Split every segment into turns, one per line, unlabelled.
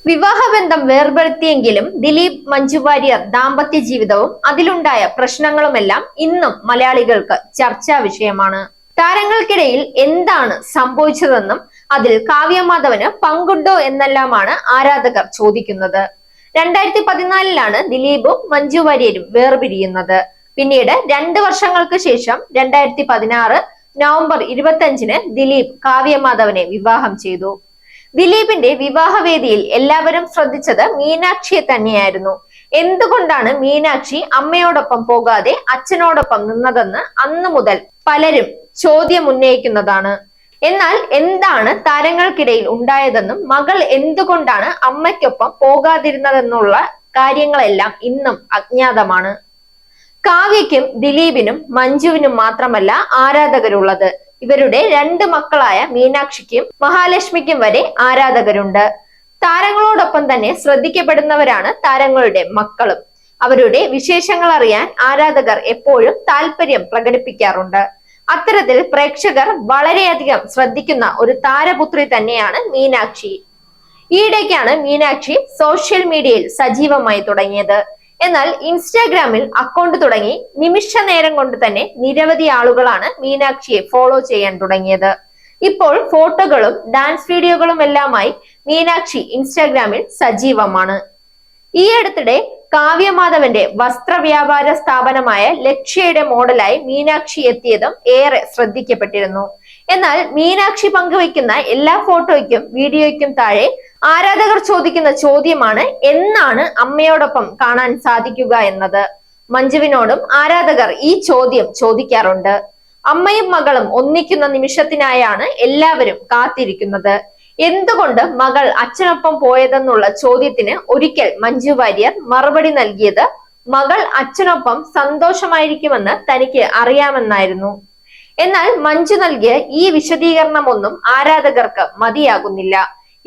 വിവാഹബന്ധം വേർപെടുത്തിയെങ്കിലും ദിലീപ് മഞ്ജു വാര്യർ ദാമ്പത്യ ജീവിതവും അതിലുണ്ടായ പ്രശ്നങ്ങളുമെല്ലാം ഇന്നും മലയാളികൾക്ക് ചർച്ചാ വിഷയമാണ്. താരങ്ങൾക്കിടയിൽ എന്താണ് സംഭവിച്ചതെന്നും അതിൽ കാവ്യമാധവന് പങ്കുണ്ടോ എന്നെല്ലാമാണ് ആരാധകർ ചോദിക്കുന്നത്. 2014 ദിലീപും മഞ്ജു വാര്യരും വേർപിരിയുന്നത്. പിന്നീട് 2 വർഷങ്ങൾക്ക് ശേഷം 2016 നവംബർ 25 ദിലീപ് കാവ്യമാധവനെ വിവാഹം ചെയ്തു. ദിലീപിന്റെ വിവാഹവേദിയിൽ എല്ലാവരും ശ്രദ്ധിച്ചത് മീനാക്ഷിയെ തന്നെയായിരുന്നു. എന്തുകൊണ്ടാണ് മീനാക്ഷി അമ്മയോടൊപ്പം പോകാതെ അച്ഛനോടൊപ്പം നിന്നതെന്ന് അന്നു മുതൽ പലരും ചോദ്യം ഉന്നയിക്കുന്നതാണ്. എന്നാൽ എന്താണ് താരങ്ങൾക്കിടയിൽ ഉണ്ടായതെന്നും മകൾ എന്തുകൊണ്ടാണ് അമ്മയ്ക്കൊപ്പം പോകാതിരുന്നതെന്നുള്ള കാര്യങ്ങളെല്ലാം ഇന്നും അജ്ഞാതമാണ്. കാവ്യയ്ക്കും ദിലീപിനും മഞ്ജുവിനും മാത്രമല്ല ആരാധകരുള്ളത്. ഇവരുടെ 2 മക്കളായ മീനാക്ഷിക്കും മഹാലക്ഷ്മിക്കും വരെ ആരാധകരുണ്ട്. താരങ്ങളോടൊപ്പം തന്നെ ശ്രദ്ധിക്കപ്പെടുന്നവരാണ് താരങ്ങളുടെ മക്കളും. അവരുടെ വിശേഷങ്ങൾ അറിയാൻ ആരാധകർ എപ്പോഴും താല്പര്യം പ്രകടിപ്പിക്കാറുണ്ട്. അത്തരത്തിൽ പ്രേക്ഷകർ വളരെയധികം ശ്രദ്ധിക്കുന്ന ഒരു താരപുത്രി തന്നെയാണ് മീനാക്ഷി. ഈയിടയ്ക്കാണ് മീനാക്ഷി സോഷ്യൽ മീഡിയയിൽ സജീവമായി തുടങ്ങിയത്. എന്നാൽ ഇൻസ്റ്റാഗ്രാമിൽ അക്കൗണ്ട് തുടങ്ങി നിമിഷ നേരം കൊണ്ട് തന്നെ നിരവധി ആളുകളാണ് മീനാക്ഷിയെ ഫോളോ ചെയ്യാൻ തുടങ്ങിയത്. ഇപ്പോൾ ഫോട്ടോകളും ഡാൻസ് വീഡിയോകളും എല്ലാമായി മീനാക്ഷി ഇൻസ്റ്റാഗ്രാമിൽ സജീവമാണ്. ഈ അടുത്തിടെ കാവ്യമാധവന്റെ വസ്ത്രവ്യാപാര സ്ഥാപനമായ ലക്ഷ്യയുടെ മോഡലായി മീനാക്ഷി എത്തിയതും ഏറെ ശ്രദ്ധിക്കപ്പെട്ടിരുന്നു. എന്നാൽ മീനാക്ഷി പങ്കുവയ്ക്കുന്ന എല്ലാ ഫോട്ടോയ്ക്കും വീഡിയോയ്ക്കും താഴെ ആരാധകർ ചോദിക്കുന്ന ചോദ്യമാണ് എന്നാണ് അമ്മയോടൊപ്പം കാണാൻ സാധിക്കുക എന്നത്. മഞ്ജുവിനോടും ആരാധകർ ഈ ചോദ്യം ചോദിക്കാറുണ്ട്. അമ്മയും മകളും ഒന്നിക്കുന്ന നിമിഷത്തിനായാണ് എല്ലാവരും കാത്തിരിക്കുന്നത്. എന്തുകൊണ്ട് മകൾ അച്ഛനൊപ്പം പോയതെന്നുള്ള ചോദ്യത്തിന് ഒരിക്കൽ മഞ്ജു വാര്യർ മറുപടി നൽകിയത് മകൾ അച്ഛനൊപ്പം സന്തോഷമായിരിക്കുമെന്ന് തനിക്ക് അറിയാമെന്നായിരുന്നു. എന്നാൽ മഞ്ജു നൽകിയ ഈ വിശദീകരണമൊന്നും ആരാധകർക്ക് മതിയാകുന്നില്ല.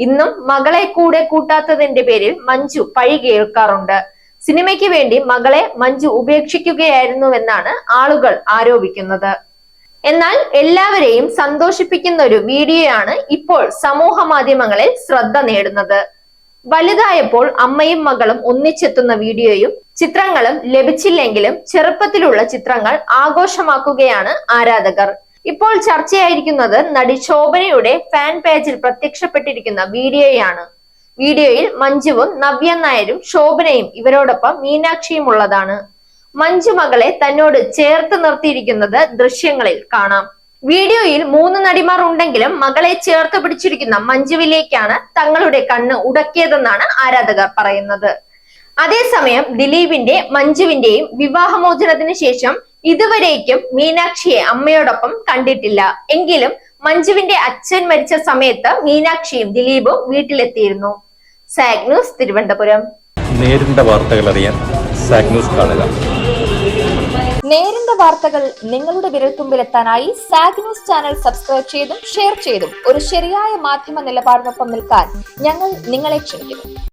ഇന്നും മകളെ കൂടെ കൂട്ടാത്തതിന്റെ പേരിൽ മഞ്ജു പഴി കേൾക്കാറുണ്ട്. സിനിമയ്ക്ക് വേണ്ടി മകളെ മഞ്ജു ഉപേക്ഷിക്കുകയായിരുന്നുവെന്നാണ് ആളുകൾ ആരോപിക്കുന്നത്. എന്നാൽ എല്ലാവരെയും സന്തോഷിപ്പിക്കുന്ന ഒരു വീഡിയോയാണ് ഇപ്പോൾ സമൂഹ മാധ്യമങ്ങളിൽ ശ്രദ്ധ നേടുന്നത്. വലുതായപ്പോൾ അമ്മയും മകളും ഒന്നിച്ചെത്തുന്ന വീഡിയോയും ചിത്രങ്ങളും ലഭിച്ചില്ലെങ്കിലും ചെറുപ്പത്തിലുള്ള ചിത്രങ്ങൾ ആഘോഷമാക്കുകയാണ് ആരാധകർ. ഇപ്പോൾ ചർച്ചയായിരിക്കുന്നത് നടി ശോഭനയുടെ ഫാൻ പേജിൽ പ്രത്യക്ഷപ്പെട്ടിരിക്കുന്ന വീഡിയോയാണ്. വീഡിയോയിൽ മഞ്ജുവും നവ്യ നായരും ശോഭനയും ഇവരോടൊപ്പം മീനാക്ഷിയും ഉള്ളതാണ്. മഞ്ജു മകളെ തന്നോട് ചേർത്ത് നിർത്തിയിരിക്കുന്നത് ദൃശ്യങ്ങളിൽ കാണാം. വീഡിയോയിൽ 3 നടിമാർ ഉണ്ടെങ്കിലും മകളെ ചേർത്ത് പിടിച്ചിരിക്കുന്ന മഞ്ജുവിലേക്കാണ് തങ്ങളുടെ കണ്ണ് ഉടക്കിയതെന്നാണ് ആരാധകർ പറയുന്നത്. അതേസമയം ദിലീപിന്റെ മഞ്ജുവിന്റെയും വിവാഹമോചനത്തിന് ശേഷം ഇതുവരേക്കും മീനാക്ഷിയെ അമ്മയോടൊപ്പം കണ്ടിട്ടില്ല. എങ്കിലും മഞ്ജുവിന്റെ അച്ഛൻ മരിച്ച സമയത്ത് മീനാക്ഷിയും ദിലീപും വീട്ടിലെത്തിയിരുന്നു. Zag news, Thiruvananthapuram.
നേരിന്റെ വാർത്തകൾ അറിയാൻ സാഗ് ന്യൂസ് കാണുക.
നേരിന്റെ വാർത്തകൾ നിങ്ങളുടെ വിരൽത്തുമ്പിലെത്താനായി സാഗ് ന്യൂസ് ചാനൽ സബ്സ്ക്രൈബ് ചെയ്തും ഷെയർ ചെയ്തും ഒരു ശരിയായ മാധ്യമ നിലപാടിനൊപ്പം നിൽക്കാൻ ഞങ്ങൾ നിങ്ങളെ ക്ഷണിക്കുന്നു.